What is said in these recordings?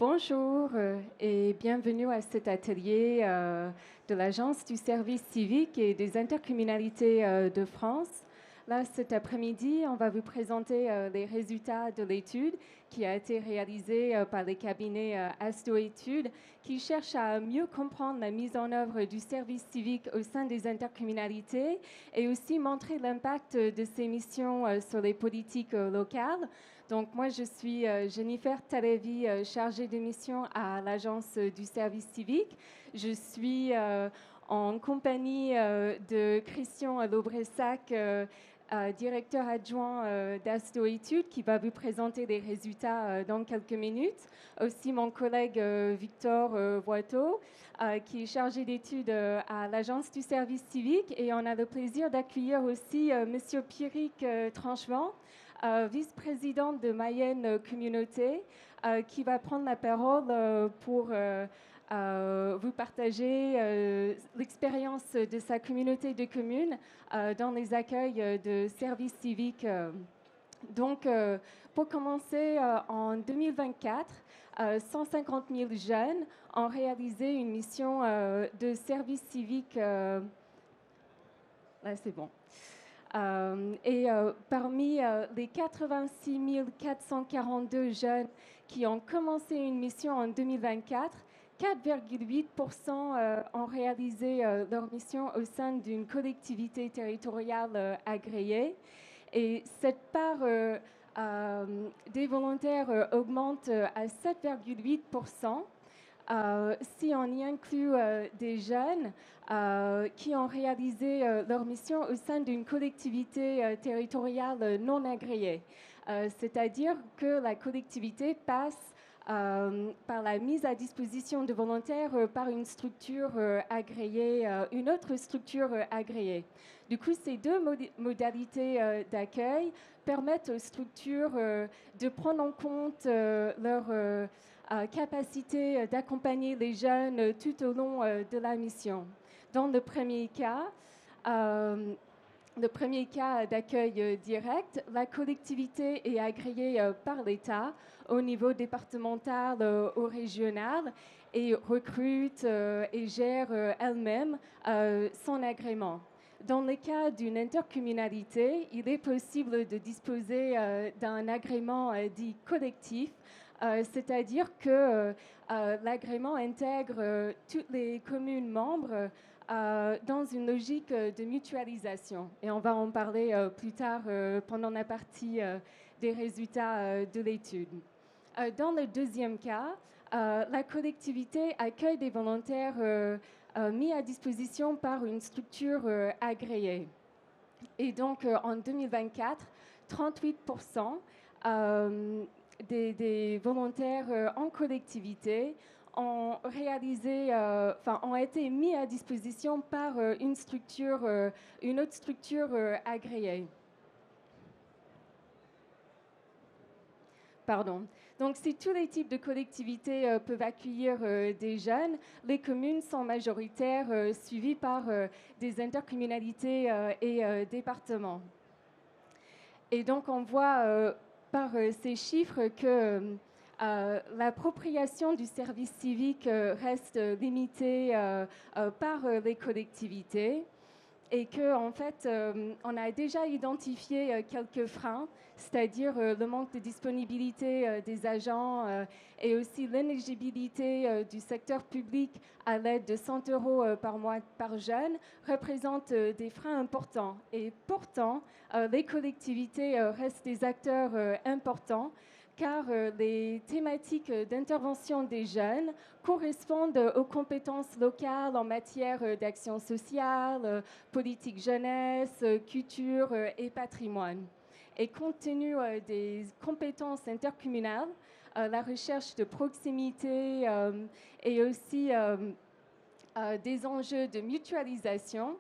Bonjour et bienvenue à cet atelier de l'Agence du service civique et des intercommunalités de France. Là, cet après-midi, on va vous présenter les résultats de l'étude qui a été réalisée par les cabinets Asto Études qui cherchent à mieux comprendre la mise en œuvre du service civique au sein des intercommunalités et aussi montrer l'impact de ces missions sur les politiques locales. Donc, moi, je suis Jennifer Talevi, chargée de mission à l'Agence du service civique. Je suis en compagnie de Christian Laubressac, directeur adjoint d'Asto Études, qui va vous présenter les résultats dans quelques minutes. Aussi, mon collègue Victor Boiteau, qui est chargé d'études à l'Agence du service civique. Et on a le plaisir d'accueillir aussi Monsieur Pierrick Tranchevent, vice-présidente de Mayenne Communauté, qui va prendre la parole pour vous partager l'expérience de sa communauté de communes dans les accueils de services civiques. Donc, pour commencer, en 2024, 150 000 jeunes ont réalisé une mission de service civique. Là, c'est bon. Parmi les 86 442 jeunes qui ont commencé une mission en 2024, 4,8% ont réalisé leur mission au sein d'une collectivité territoriale agréée. Et cette part des volontaires augmente à 7,8%. Si on y inclut des jeunes qui ont réalisé leur mission au sein d'une collectivité territoriale non agréée, c'est-à-dire que la collectivité passe par la mise à disposition de volontaires par une structure agréée, une autre structure agréée. Du coup, ces deux modalités d'accueil permettent aux structures de prendre en compte leur capacité d'accompagner les jeunes tout au long de la mission. Dans le premier cas d'accueil direct, la collectivité est agréée par l'État au niveau départemental ou régional et recrute et gère elle-même son agrément. Dans le cas d'une intercommunalité, il est possible de disposer d'un agrément dit collectif, c'est-à-dire que l'agrément intègre toutes les communes membres dans une logique de mutualisation. Et on va en parler plus tard pendant la partie des résultats de l'étude. Dans le deuxième cas, la collectivité accueille des volontaires mis à disposition par une structure agréée. Et donc, en 2024, 38% des volontaires en collectivité ont été mis à disposition par une autre structure agréée. Pardon. Donc, si tous les types de collectivités peuvent accueillir des jeunes, les communes sont majoritaires, suivies par des intercommunalités et départements. Et donc, on voit par ces chiffres que l'appropriation du service civique reste limitée par les collectivités. Et qu'en fait, on a déjà identifié quelques freins, c'est-à-dire le manque de disponibilité des agents et aussi l'inéligibilité du secteur public à l'aide de 100 € par mois par jeune représentent des freins importants. Et pourtant, les collectivités restent des acteurs importants, car les thématiques d'intervention des jeunes correspondent aux compétences locales en matière d'action sociale, politique jeunesse, culture et patrimoine. Et compte tenu des compétences intercommunales, la recherche de proximité et aussi des enjeux de mutualisation,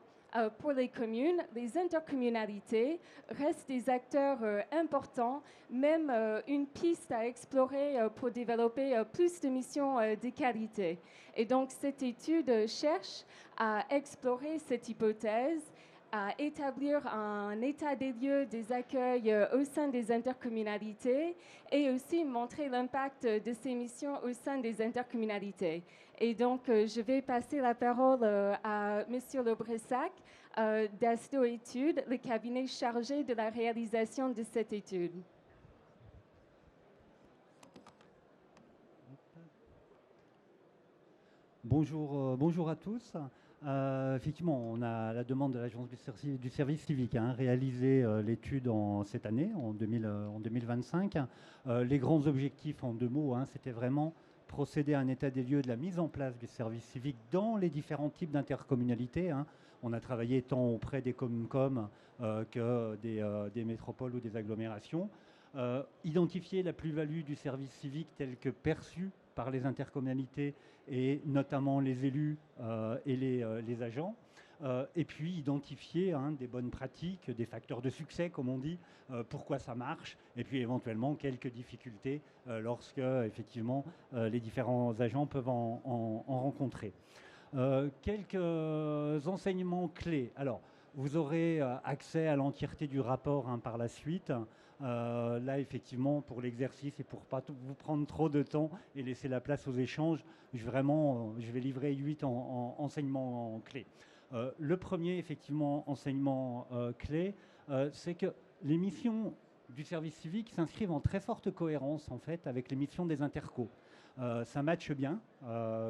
pour les communes, les intercommunalités restent des acteurs importants, même une piste à explorer pour développer plus de missions de qualité. Et donc, cette étude cherche à explorer cette hypothèse à établir un état des lieux des accueils au sein des intercommunalités et aussi montrer l'impact de ces missions au sein des intercommunalités. Et donc, je vais passer la parole à M. Le Bressac d'Asto Études, le cabinet chargé de la réalisation de cette étude. Bonjour à tous. Effectivement, on a la demande de l'Agence du service civique réalisé l'étude cette année, en 2025. Les grands objectifs en 2 mots, c'était vraiment procéder à un état des lieux de la mise en place du service civique dans les différents types d'intercommunalités. On a travaillé tant auprès des communes que des métropoles ou des agglomérations. Identifier la plus-value du service civique tel que perçu par les intercommunalités et notamment les élus et les agents. Et puis identifier des bonnes pratiques, des facteurs de succès, comme on dit, pourquoi ça marche, et puis éventuellement quelques difficultés lorsque effectivement les différents agents peuvent en rencontrer. Quelques enseignements clés. Alors, vous aurez accès à l'entièreté du rapport par la suite. Là, effectivement, pour l'exercice et pour ne pas vous prendre trop de temps et laisser la place aux échanges, je vais livrer 8 enseignements clés. Le premier, effectivement, enseignement clé, c'est que les missions du service civique s'inscrivent en très forte cohérence, en fait, avec les missions des intercos. Ça matche bien,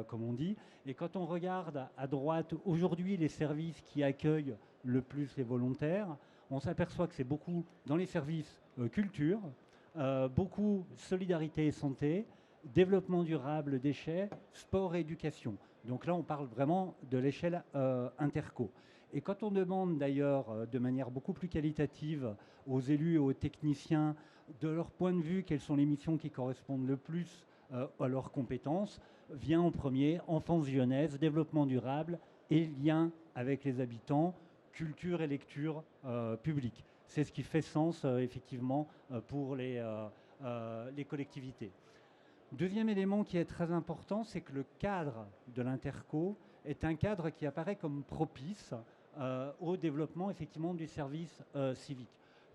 comme on dit. Et quand on regarde à droite, aujourd'hui, les services qui accueillent le plus les volontaires, on s'aperçoit que c'est beaucoup dans les services culture, beaucoup solidarité et santé, développement durable, déchets, sport et éducation. Donc là, on parle vraiment de l'échelle interco. Et quand on demande d'ailleurs de manière beaucoup plus qualitative aux élus et aux techniciens de leur point de vue quelles sont les missions qui correspondent le plus à leurs compétences, vient en premier enfance-jeunesse, développement durable et lien avec les habitants, culture et lecture publique. C'est ce qui fait sens effectivement pour les collectivités. Deuxième élément qui est très important, c'est que le cadre de l'interco est un cadre qui apparaît comme propice au développement effectivement du service civique.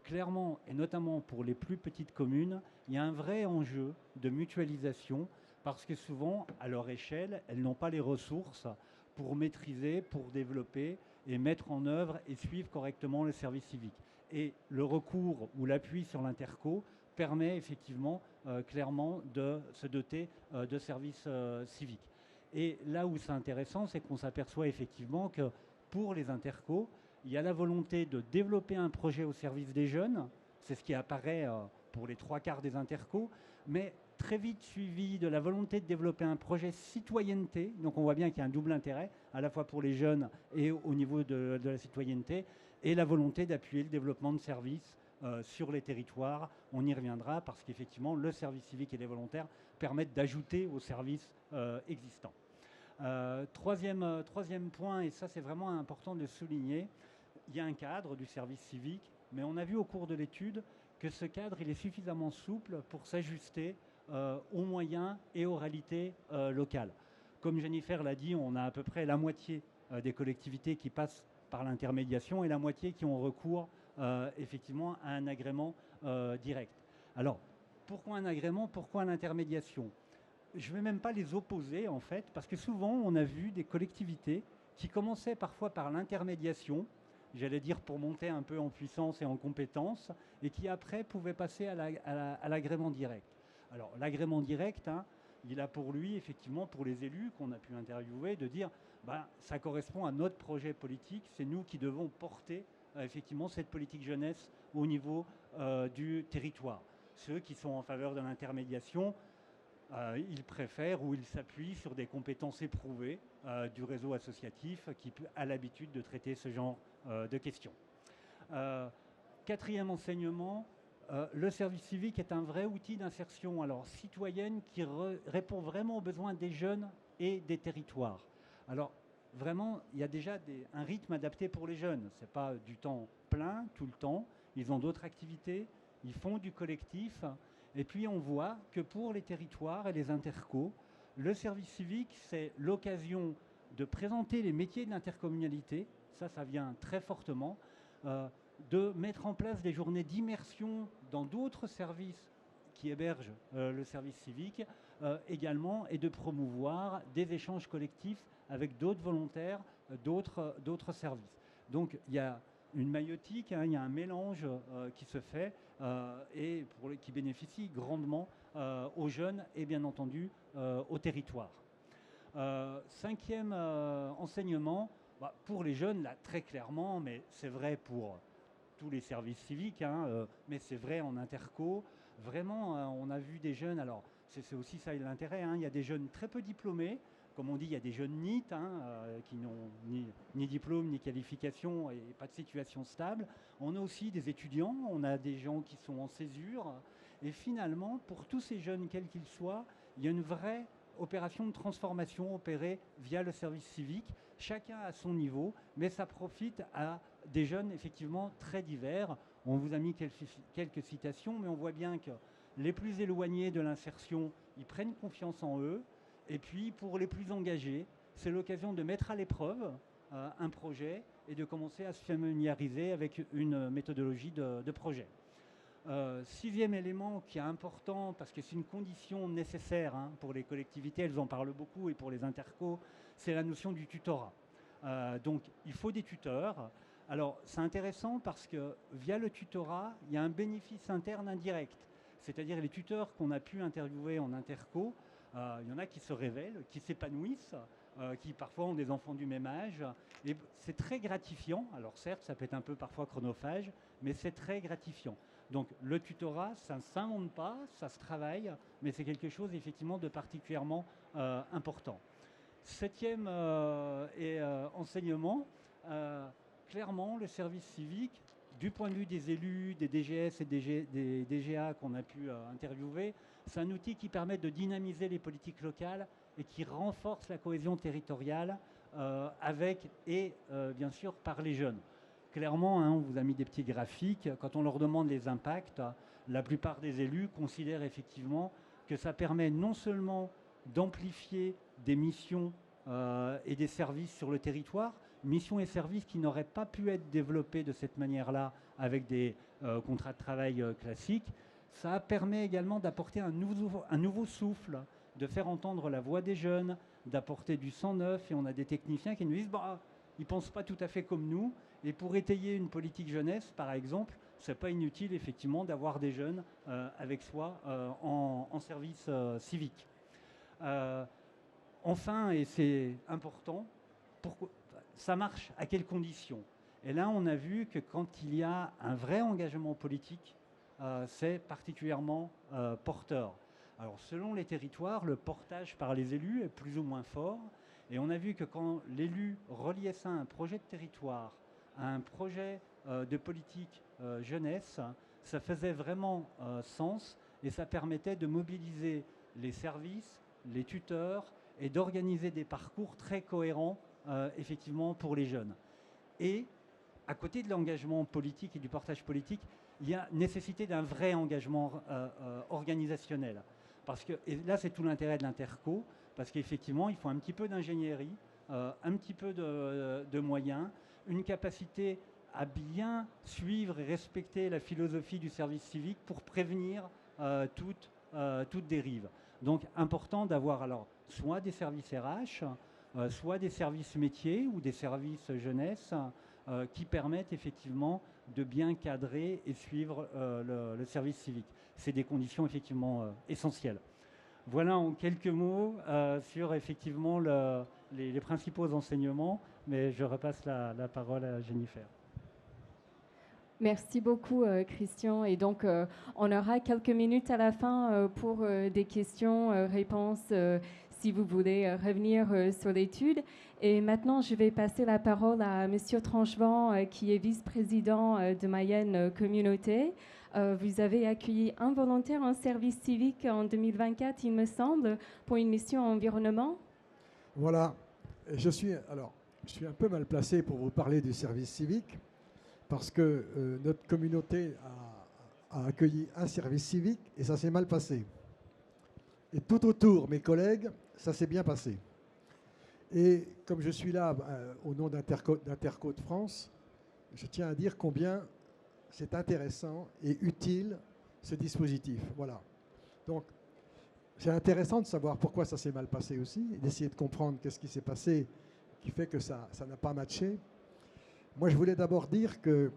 Clairement, et notamment pour les plus petites communes, il y a un vrai enjeu de mutualisation parce que souvent, à leur échelle, elles n'ont pas les ressources pour maîtriser, pour développer et mettre en œuvre et suivre correctement le service civique. Et le recours ou l'appui sur l'interco permet effectivement clairement de se doter de services civiques. Et là où c'est intéressant, c'est qu'on s'aperçoit effectivement que pour les intercos, il y a la volonté de développer un projet au service des jeunes, c'est ce qui apparaît pour les 3/4 des intercos, mais très vite suivi de la volonté de développer un projet citoyenneté. Donc on voit bien qu'il y a un double intérêt, à la fois pour les jeunes et au niveau de la citoyenneté, et la volonté d'appuyer le développement de services sur les territoires. On y reviendra parce qu'effectivement, le service civique et les volontaires permettent d'ajouter aux services existants. Troisième point, et ça c'est vraiment important de souligner, il y a un cadre du service civique, mais on a vu au cours de l'étude que ce cadre il est suffisamment souple pour s'ajuster aux moyens et aux réalités locales. Comme Jennifer l'a dit, on a à peu près la moitié des collectivités qui passent par l'intermédiation et la moitié qui ont recours effectivement à un agrément direct. Alors, pourquoi un agrément? Pourquoi l'intermédiation? Je ne vais même pas les opposer en fait, parce que souvent on a vu des collectivités qui commençaient parfois par l'intermédiation, j'allais dire pour monter un peu en puissance et en compétence, et qui après pouvaient passer à l'agrément direct. Alors l'agrément direct, il a pour lui, effectivement, pour les élus qu'on a pu interviewer, de dire ça correspond à notre projet politique, c'est nous qui devons porter effectivement cette politique jeunesse au niveau du territoire. Ceux qui sont en faveur de l'intermédiation, ils préfèrent ou ils s'appuient sur des compétences éprouvées du réseau associatif qui a l'habitude de traiter ce genre de questions. Quatrième enseignement, le service civique est un vrai outil d'insertion citoyenne qui répond vraiment aux besoins des jeunes et des territoires. Alors vraiment, il y a déjà un rythme adapté pour les jeunes. Ce n'est pas du temps plein tout le temps. Ils ont d'autres activités, ils font du collectif. Et puis on voit que pour les territoires et les intercos, le service civique, c'est l'occasion de présenter les métiers de l'intercommunalité ça vient très fortement, de mettre en place des journées d'immersion dans d'autres services qui hébergent le service civique également, et de promouvoir des échanges collectifs avec d'autres volontaires, d'autres services. Donc il y a une maïotique, il y a un mélange qui se fait et qui bénéficie grandement aux jeunes et bien entendu au territoire. Cinquième enseignement, pour les jeunes, là très clairement, mais c'est vrai pour tous les services civiques, mais c'est vrai en interco. Vraiment, on a vu des jeunes, alors c'est aussi ça l'intérêt, il y a des jeunes très peu diplômés, comme on dit, il y a des jeunes NEET qui n'ont ni diplôme, ni qualification et pas de situation stable. On a aussi des étudiants, on a des gens qui sont en césure. Et finalement, pour tous ces jeunes, quels qu'ils soient, il y a une vraie opération de transformation opérée via le service civique, chacun à son niveau, mais ça profite à des jeunes effectivement très divers. On vous a mis quelques citations, mais on voit bien que les plus éloignés de l'insertion, ils prennent confiance en eux. Et puis pour les plus engagés, c'est l'occasion de mettre à l'épreuve un projet et de commencer à se familiariser avec une méthodologie de projet. Sixième élément qui est important, parce que c'est une condition nécessaire pour les collectivités, elles en parlent beaucoup, et pour les intercos, c'est la notion du tutorat. Donc il faut des tuteurs. Alors c'est intéressant parce que via le tutorat, il y a un bénéfice interne indirect. C'est-à-dire les tuteurs qu'on a pu interviewer en interco, il y en a qui se révèlent, qui s'épanouissent, qui parfois ont des enfants du même âge. Et c'est très gratifiant. Alors certes, ça peut être un peu parfois chronophage, mais c'est très gratifiant. Donc le tutorat, ça ne s'invente pas, ça se travaille, mais c'est quelque chose effectivement de particulièrement important. Septième enseignement, clairement le service civique, du point de vue des élus, des DGS et des DGA qu'on a pu interviewer, c'est un outil qui permet de dynamiser les politiques locales et qui renforce la cohésion territoriale avec et bien sûr par les jeunes. Clairement, on vous a mis des petits graphiques. Quand on leur demande les impacts, la plupart des élus considèrent effectivement que ça permet non seulement d'amplifier des missions et des services sur le territoire, missions et services qui n'auraient pas pu être développés de cette manière-là avec des contrats de travail classiques. Ça permet également d'apporter un nouveau souffle, de faire entendre la voix des jeunes, d'apporter du sang neuf. Et on a des techniciens qui nous disent ils ne pensent pas tout à fait comme nous. Et pour étayer une politique jeunesse, par exemple, ce n'est pas inutile effectivement d'avoir des jeunes avec soi en service civique. Enfin, et c'est important, ça marche à quelles conditions? Et là, on a vu que quand il y a un vrai engagement politique, c'est particulièrement porteur. Alors, selon les territoires, le portage par les élus est plus ou moins fort. Et on a vu que quand l'élu reliait ça à un projet de territoire, à un projet de politique jeunesse, ça faisait vraiment sens et ça permettait de mobiliser les services, les tuteurs et d'organiser des parcours très cohérents effectivement pour les jeunes. Et à côté de l'engagement politique et du portage politique, il y a nécessité d'un vrai engagement organisationnel. Parce que, et là, c'est tout l'intérêt de l'interco, parce qu'effectivement, il faut un petit peu d'ingénierie, un petit peu de moyens, une capacité à bien suivre et respecter la philosophie du service civique pour prévenir toute dérive. Donc, important d'avoir alors soit des services RH, soit des services métiers ou des services jeunesse qui permettent effectivement de bien cadrer et suivre le service civique. C'est des conditions effectivement essentielles. Voilà en quelques mots sur effectivement les principaux enseignements, mais je repasse la parole à Jennifer. Merci beaucoup, Christian. Et donc, on aura quelques minutes à la fin pour des questions, réponses, si vous voulez revenir sur l'étude. Et maintenant, je vais passer la parole à Monsieur Tranchevant, qui est vice-président de Mayenne Communauté. Vous avez accueilli un volontaire en service civique en 2024, il me semble, pour une mission environnement. Voilà. Je suis un peu mal placé pour vous parler du service civique, parce que notre communauté a accueilli un service civique et ça s'est mal passé. Et tout autour, mes collègues, ça s'est bien passé. Et comme je suis là au nom d'Interco de France, je tiens à dire combien c'est intéressant et utile ce dispositif. Voilà. Donc, c'est intéressant de savoir pourquoi ça s'est mal passé aussi, et d'essayer de comprendre qu'est-ce qui s'est passé qui fait que ça n'a pas matché. Moi, je voulais d'abord dire que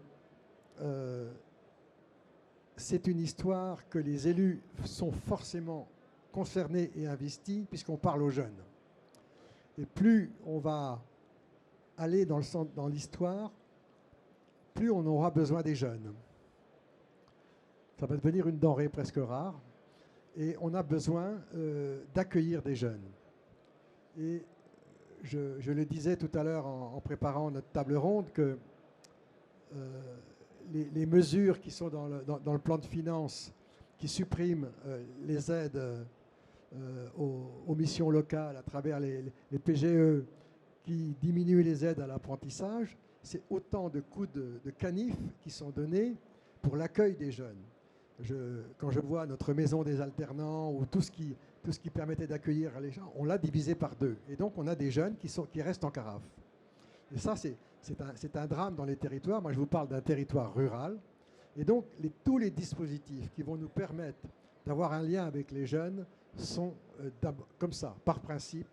c'est une histoire que les élus sont forcément concernés et investis puisqu'on parle aux jeunes. Et plus on va aller dans l'histoire, plus on aura besoin des jeunes. Ça va devenir une denrée presque rare et on a besoin d'accueillir des jeunes. Et je le disais tout à l'heure en préparant notre table ronde que les mesures qui sont dans le plan de finances qui suppriment les aides aux missions locales à travers les PGE, qui diminuent les aides à l'apprentissage, c'est autant de coups de canif qui sont donnés pour l'accueil des jeunes. Quand je vois notre maison des alternants ou tout ce qui permettait d'accueillir les gens, on l'a divisé par 2. Et donc on a des jeunes qui restent en carafe. Et ça, c'est un drame dans les territoires. Moi, je vous parle d'un territoire rural. Et donc, tous les dispositifs qui vont nous permettre d'avoir un lien avec les jeunes sont, comme ça, par principe,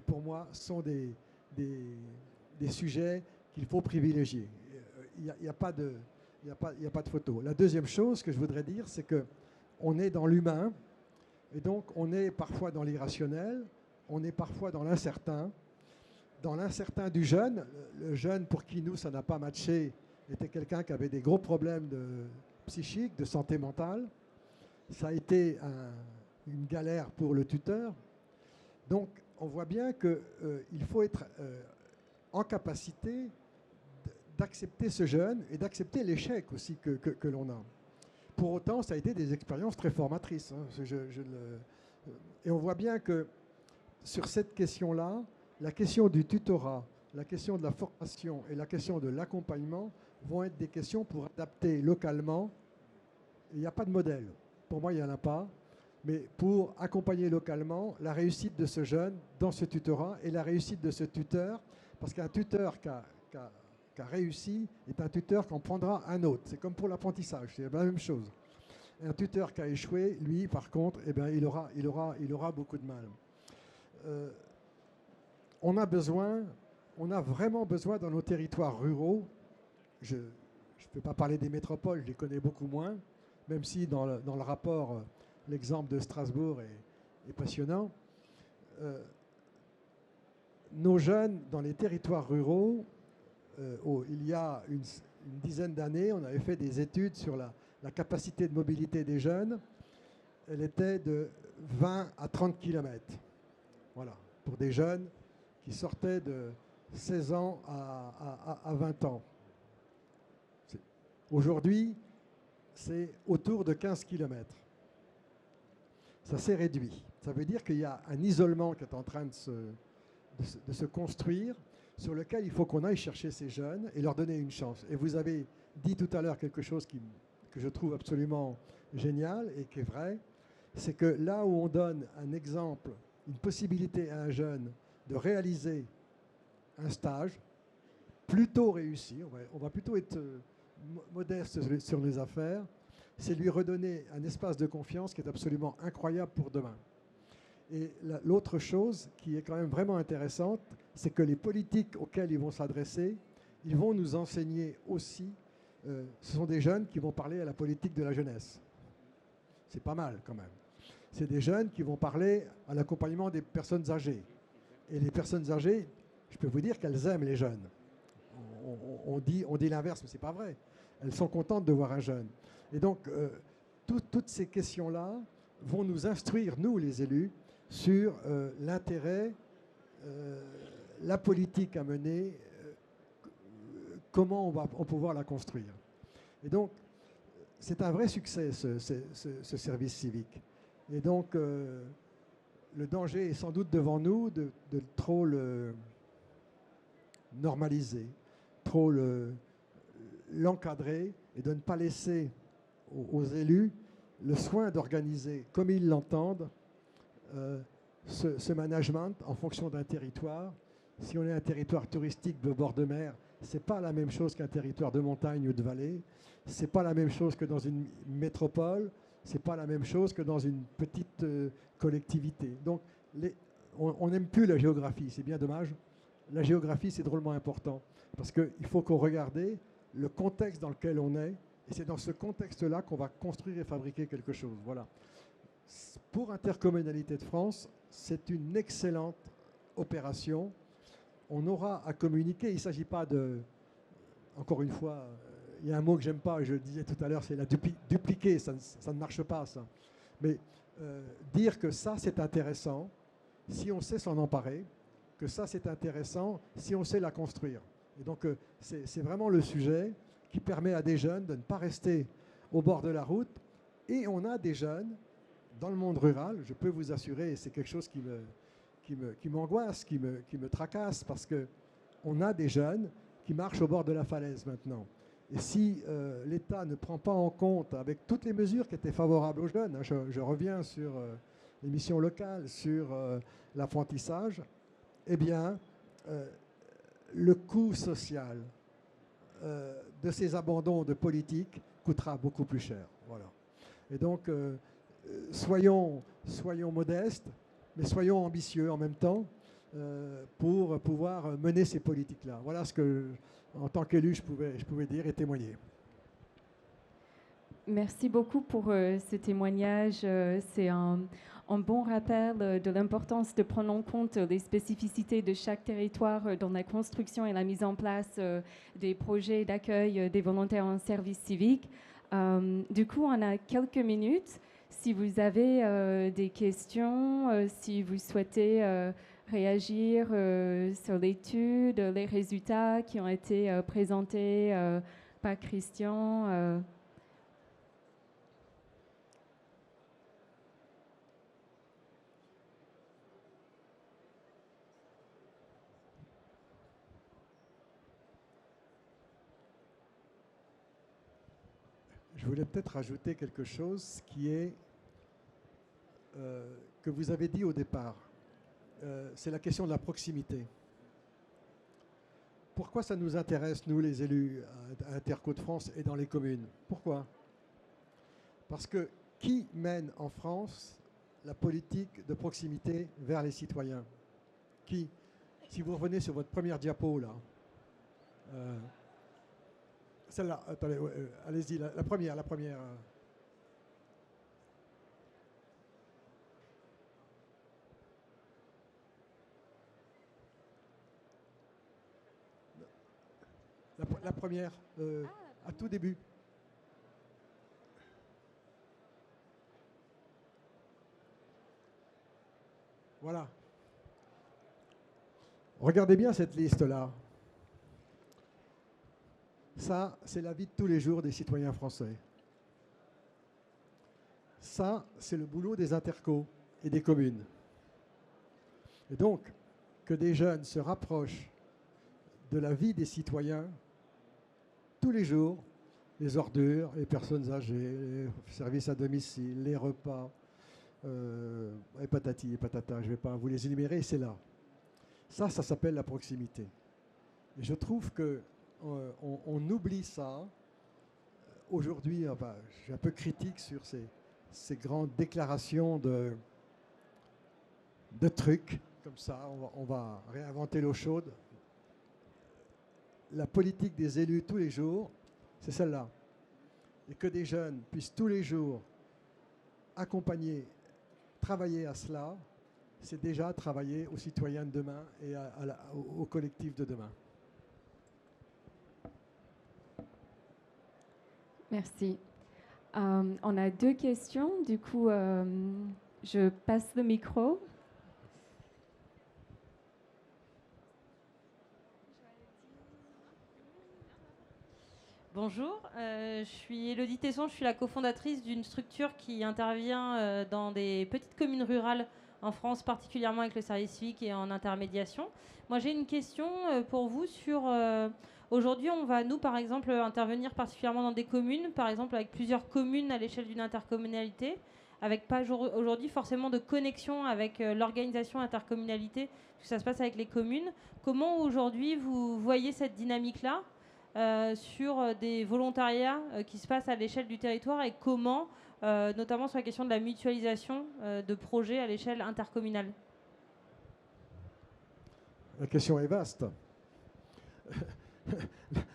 pour moi, sont des sujets qu'il faut privilégier. Il n'y a pas de photo. La deuxième chose que je voudrais dire, c'est qu'on est dans l'humain, et donc on est parfois dans l'irrationnel, on est parfois dans l'incertain. Dans l'incertain du jeune, le jeune pour qui nous, ça n'a pas matché, était quelqu'un qui avait des gros problèmes psychiques, de santé mentale. Ça a été une galère pour le tuteur. Donc, on voit bien qu'il faut être en capacité d'accepter ce jeune et d'accepter l'échec aussi que l'on a. Pour autant, ça a été des expériences très formatrices. Hein. Et on voit bien que sur cette question-là, la question du tutorat, la question de la formation et la question de l'accompagnement vont être des questions pour adapter localement. Il n'y a pas de modèle. Pour moi, il n'y en a pas. Mais pour accompagner localement la réussite de ce jeune dans ce tutorat et la réussite de ce tuteur, parce qu'un tuteur qui a réussi est un tuteur qui en prendra un autre. C'est comme pour l'apprentissage, c'est la même chose. Un tuteur qui a échoué, lui, par contre, eh bien, il aura beaucoup de mal. On a vraiment besoin dans nos territoires ruraux, je ne peux pas parler des métropoles, je les connais beaucoup moins, même si dans le rapport, l'exemple de Strasbourg est passionnant. Nos jeunes dans les territoires ruraux, il y a une dizaine d'années, on avait fait des études sur la capacité de mobilité des jeunes. Elle était de 20 à 30 km. Voilà, pour des jeunes qui sortaient de 16 ans à 20 ans. Aujourd'hui, c'est autour de 15 km. Ça s'est réduit. Ça veut dire qu'il y a un isolement qui est en train de se construire, sur lequel il faut qu'on aille chercher ces jeunes et leur donner une chance. Et vous avez dit tout à l'heure quelque chose que je trouve absolument génial et qui est vrai, c'est que là où on donne un exemple, une possibilité à un jeune de réaliser un stage plutôt réussi, on va plutôt être modeste sur les affaires, c'est lui redonner un espace de confiance qui est absolument incroyable pour demain. Et l'autre chose qui est quand même vraiment intéressante, c'est que les politiques auxquelles ils vont s'adresser, ils vont nous enseigner aussi, ce sont des jeunes qui vont parler à la politique de la jeunesse. C'est pas mal quand même. C'est des jeunes qui vont parler à l'accompagnement des personnes âgées. Et les personnes âgées, je peux vous dire qu'elles aiment les jeunes. On dit l'inverse, mais ce n'est pas vrai. Elles sont contentes de voir un jeune. Et donc, toutes ces questions-là vont nous instruire, nous les élus, sur l'intérêt, la politique à mener, comment on va pouvoir la construire. Et donc, c'est un vrai succès, ce service civique. Et donc, le danger est sans doute devant nous de trop le normaliser, trop l'encadrer et de ne pas laisser aux élus le soin d'organiser, comme ils l'entendent, ce management en fonction d'un territoire Si on est un territoire touristique de bord de mer, ce n'est pas la même chose qu'un territoire de montagne ou de vallée. Ce n'est pas la même chose que dans une métropole. Ce n'est pas la même chose que dans une petite collectivité. Donc, on n'aime plus la géographie, c'est bien dommage. La géographie, c'est drôlement important parce qu'il faut qu'on regarde le contexte dans lequel on est, et c'est dans ce contexte-là qu'on va construire et fabriquer quelque chose. Voilà. Pour Intercommunalité de France, c'est une excellente opération. On aura à communiquer. Il ne s'agit pas de... Encore une fois, il y a un mot que j'aime pas, je le disais tout à l'heure, c'est la dupliquer. Ça ne marche pas, ça. Mais dire que ça, c'est intéressant, si on sait s'en emparer, que ça, c'est intéressant, si on sait la construire. Et donc, c'est vraiment le sujet qui permet à des jeunes de ne pas rester au bord de la route. Et on a des jeunes dans le monde rural, je peux vous assurer, et c'est quelque chose qui m'angoisse, qui me tracasse, parce qu'on a des jeunes qui marchent au bord de la falaise maintenant. Et si l'État ne prend pas en compte, avec toutes les mesures qui étaient favorables aux jeunes, hein, je reviens sur les missions locales, sur l'apprentissage, eh bien, le coût social de ces abandons de politique coûtera beaucoup plus cher. Voilà. Et donc, soyons modestes, mais soyons ambitieux en même temps pour pouvoir mener ces politiques-là. Voilà ce que, en tant qu'élu, je pouvais dire et témoigner. Merci beaucoup pour ce témoignage. C'est un bon rappel de l'importance de prendre en compte les spécificités de chaque territoire dans la construction et la mise en place des projets d'accueil des volontaires en service civique. Du coup, on a quelques minutes. Si vous avez des questions, si vous souhaitez réagir sur l'étude, les résultats qui ont été présentés par Christian. Je voulais peut-être rajouter quelque chose qui est que vous avez dit au départ. C'est la question de la proximité. Pourquoi ça nous intéresse, nous les élus à Interco de France et dans les communes? Pourquoi? Parce que qui mène en France la politique de proximité vers les citoyens? Qui? Si vous revenez sur votre première diapo, là, celle-là, attendez, allez-y, la première. La première, à tout début. Voilà. Regardez bien cette liste-là. Ça, c'est la vie de tous les jours des citoyens français. Ça, c'est le boulot des intercos et des communes. Et donc, que des jeunes se rapprochent de la vie des citoyens tous les jours, les ordures, les personnes âgées, les services à domicile, les repas, et patati et patata, je ne vais pas vous les énumérer, c'est là. Ça s'appelle la proximité. Et je trouve qu'on oublie ça. Aujourd'hui, enfin, je suis un peu critique sur ces grandes déclarations de trucs comme ça. On va réinventer l'eau chaude. La politique des élus tous les jours, c'est celle-là. Et que des jeunes puissent tous les jours accompagner, travailler à cela, c'est déjà travailler aux citoyens de demain et au collectif de demain. Merci. On a 2 questions. Du coup, je passe le micro. Bonjour, je suis Élodie Tesson, je suis la cofondatrice d'une structure qui intervient dans des petites communes rurales en France, particulièrement avec le service civique et en intermédiation. Moi, j'ai une question pour vous sur... Aujourd'hui, on va, nous, par exemple, intervenir particulièrement dans des communes, par exemple avec plusieurs communes à l'échelle d'une intercommunalité. avec pas aujourd'hui forcément de connexion avec l'organisation intercommunalité, que ça se passe avec les communes. Comment aujourd'hui vous voyez cette dynamique-là sur des volontariats qui se passent à l'échelle du territoire et comment, notamment sur la question de la mutualisation de projets à l'échelle intercommunale? La question est vaste.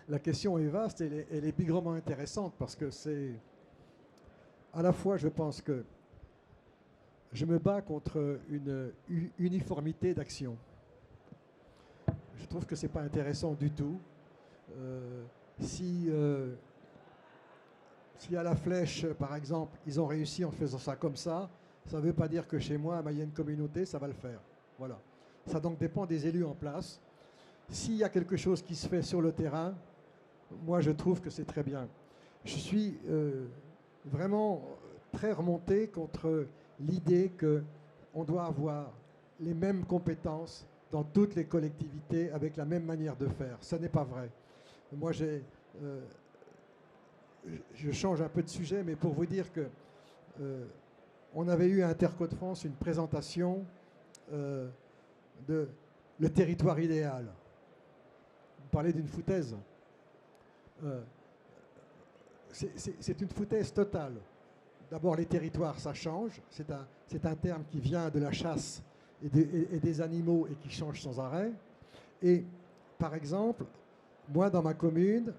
La question est vaste et elle est bigrement intéressante parce que c'est à la fois, je pense que je me bats contre une uniformité d'action. Je trouve que ce n'est pas intéressant du tout. Si à la Flèche, par exemple, ils ont réussi en faisant ça comme ça ne veut pas dire que chez moi, à Mayenne Communauté, ça va le faire. Voilà. Ça donc dépend des élus en place. S'il y a quelque chose qui se fait sur le terrain, moi je trouve que c'est très bien. Je suis vraiment très remonté contre l'idée qu'on doit avoir les mêmes compétences dans toutes les collectivités avec la même manière de faire. Ce n'est pas vrai. Moi je change un peu de sujet, mais pour vous dire que on avait eu à Interco de France une présentation de le territoire idéal. Vous parlez d'une foutaise. C'est une foutaise totale. D'abord, les territoires, ça change. C'est un terme qui vient de la chasse et des animaux et qui change sans arrêt. Et par exemple, moi, dans ma commune,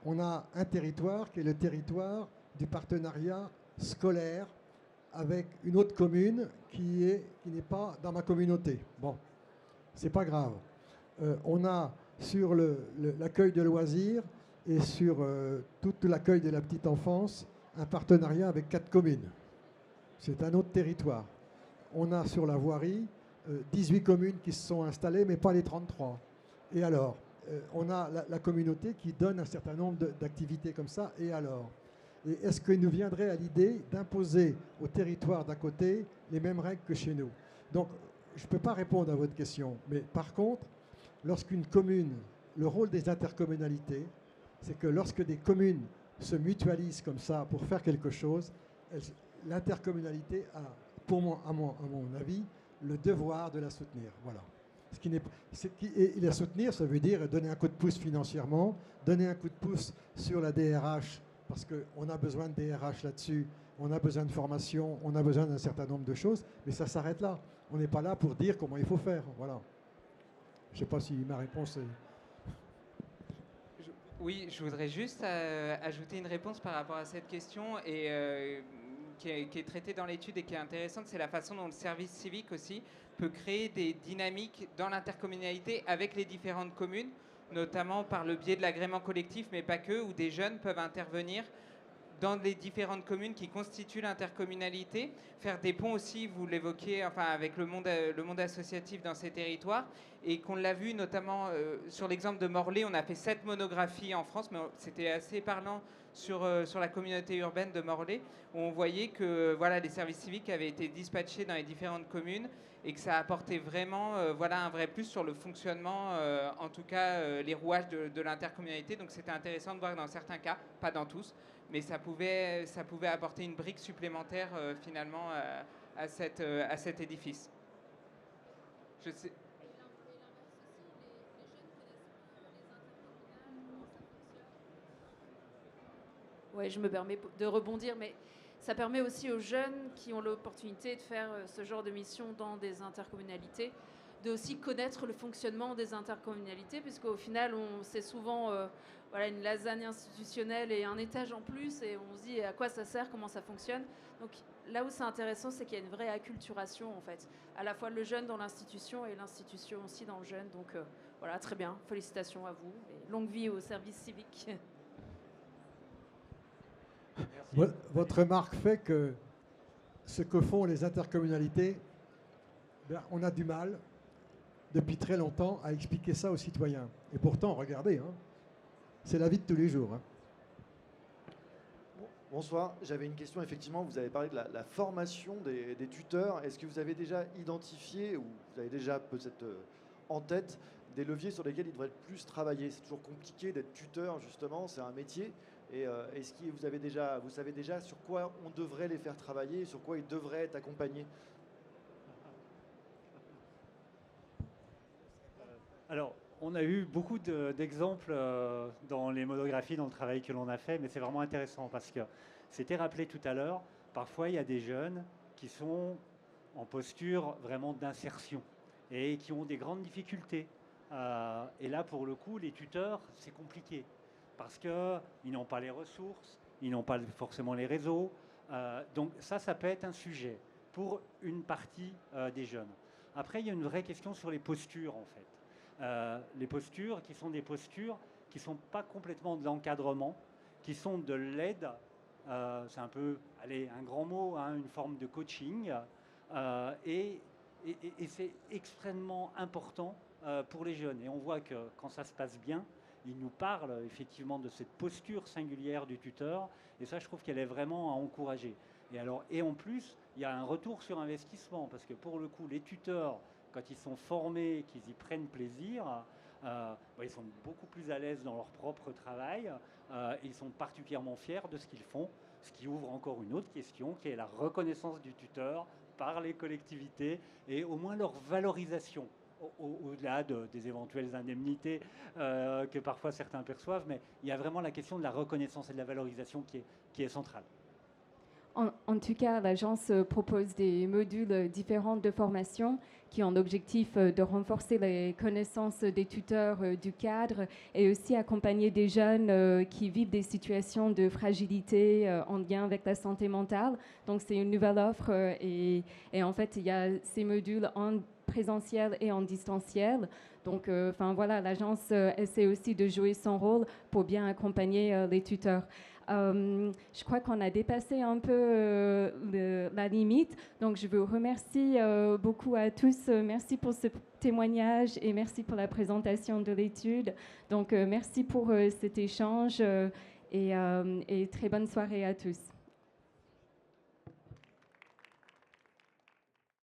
on a un territoire qui est le territoire du partenariat scolaire avec une autre commune qui n'est pas dans ma communauté. Bon, c'est pas grave. On a sur l'accueil de loisirs et sur tout l'accueil de la petite enfance un partenariat avec 4 communes. C'est un autre territoire. On a sur la voirie 18 communes qui se sont installées, mais pas les 33. Et alors, on a la communauté qui donne un certain nombre d'activités comme ça, et alors? Et est-ce qu'il nous viendrait à l'idée d'imposer au territoire d'à côté les mêmes règles que chez nous? Donc, je ne peux pas répondre à votre question, mais par contre, lorsqu'une commune, le rôle des intercommunalités, c'est que lorsque des communes se mutualisent comme ça pour faire quelque chose, l'intercommunalité a, à mon avis, le devoir de la soutenir. Voilà. Et la soutenir, ça veut dire donner un coup de pouce financièrement, donner un coup de pouce sur la DRH, parce qu'on a besoin de DRH là-dessus, on a besoin de formation, on a besoin d'un certain nombre de choses, mais ça s'arrête là. On n'est pas là pour dire comment il faut faire. Voilà. Je ne sais pas si ma réponse est... Oui, je voudrais juste ajouter une réponse par rapport à cette question et qui est traitée dans l'étude et qui est intéressante, c'est la façon dont le service civique aussi peut créer des dynamiques dans l'intercommunalité avec les différentes communes, notamment par le biais de l'agrément collectif, mais pas que, où des jeunes peuvent intervenir dans les différentes communes qui constituent l'intercommunalité, faire des ponts aussi, vous l'évoquiez, enfin avec le monde associatif dans ces territoires, et qu'on l'a vu notamment sur l'exemple de Morlaix, on a fait 7 monographies en France, mais c'était assez parlant sur la communauté urbaine de Morlaix, où on voyait que voilà, les services civiques avaient été dispatchés dans les différentes communes, et que ça apportait vraiment voilà, un vrai plus sur le fonctionnement, en tout cas les rouages de l'intercommunalité. Donc c'était intéressant de voir dans certains cas, pas dans tous, mais ça pouvait apporter une brique supplémentaire finalement à cet édifice. Je sais. Oui, je me permets de rebondir, mais ça permet aussi aux jeunes qui ont l'opportunité de faire ce genre de mission dans des intercommunalités de aussi connaître le fonctionnement des intercommunalités, puisqu'au final, c'est souvent voilà, une lasagne institutionnelle et un étage en plus, et on se dit à quoi ça sert, comment ça fonctionne. Donc là où c'est intéressant, c'est qu'il y a une vraie acculturation, en fait, à la fois le jeune dans l'institution et l'institution aussi dans le jeune. Donc voilà, très bien, félicitations à vous, et longue vie au service civique. Merci. Votre remarque fait que ce que font les intercommunalités, on a du mal depuis très longtemps à expliquer ça aux citoyens. Et pourtant, regardez, hein, c'est la vie de tous les jours. Hein. Bonsoir, j'avais une question. Effectivement, vous avez parlé de la formation des tuteurs. Est-ce que vous avez déjà identifié, ou vous avez déjà peut-être en tête, des leviers sur lesquels ils devraient plus travailler? C'est toujours compliqué d'être tuteur, justement, c'est un métier. Et est-ce que vous savez déjà sur quoi on devrait les faire travailler, sur quoi ils devraient être accompagnés? Alors, on a eu beaucoup d'exemples dans les monographies, dans le travail que l'on a fait, mais c'est vraiment intéressant parce que c'était rappelé tout à l'heure, parfois il y a des jeunes qui sont en posture vraiment d'insertion et qui ont des grandes difficultés. Et là, pour le coup, les tuteurs, c'est compliqué parce qu'ils n'ont pas les ressources, ils n'ont pas forcément les réseaux. Donc ça peut être un sujet pour une partie des jeunes. Après, il y a une vraie question sur les postures, en fait. Les postures qui sont des postures qui ne sont pas complètement de l'encadrement, qui sont de l'aide. C'est un peu, allez, un grand mot, hein, une forme de coaching. Et c'est extrêmement important pour les jeunes. Et on voit que quand ça se passe bien, ils nous parlent effectivement de cette posture singulière du tuteur. Et ça, je trouve qu'elle est vraiment à encourager. Et en plus, il y a un retour sur investissement. Parce que pour le coup, les tuteurs, quand ils sont formés, qu'ils y prennent plaisir, ils sont beaucoup plus à l'aise dans leur propre travail. Ils sont particulièrement fiers de ce qu'ils font. Ce qui ouvre encore une autre question, qui est la reconnaissance du tuteur par les collectivités et au moins leur valorisation, au-delà des éventuelles indemnités que parfois certains perçoivent, mais il y a vraiment la question de la reconnaissance et de la valorisation qui est centrale. En tout cas, l'agence propose des modules différents de formation qui ont l'objectif de renforcer les connaissances des tuteurs du cadre et aussi accompagner des jeunes qui vivent des situations de fragilité en lien avec la santé mentale. Donc, c'est une nouvelle offre et en fait, il y a ces modules en présentiel et en distanciel. Donc, voilà, l'agence essaie aussi de jouer son rôle pour bien accompagner les tuteurs. Je crois qu'on a dépassé un peu la limite. Donc, je vous remercie beaucoup à tous. Merci pour ce témoignage et merci pour la présentation de l'étude. Donc, merci pour cet échange et très bonne soirée à tous.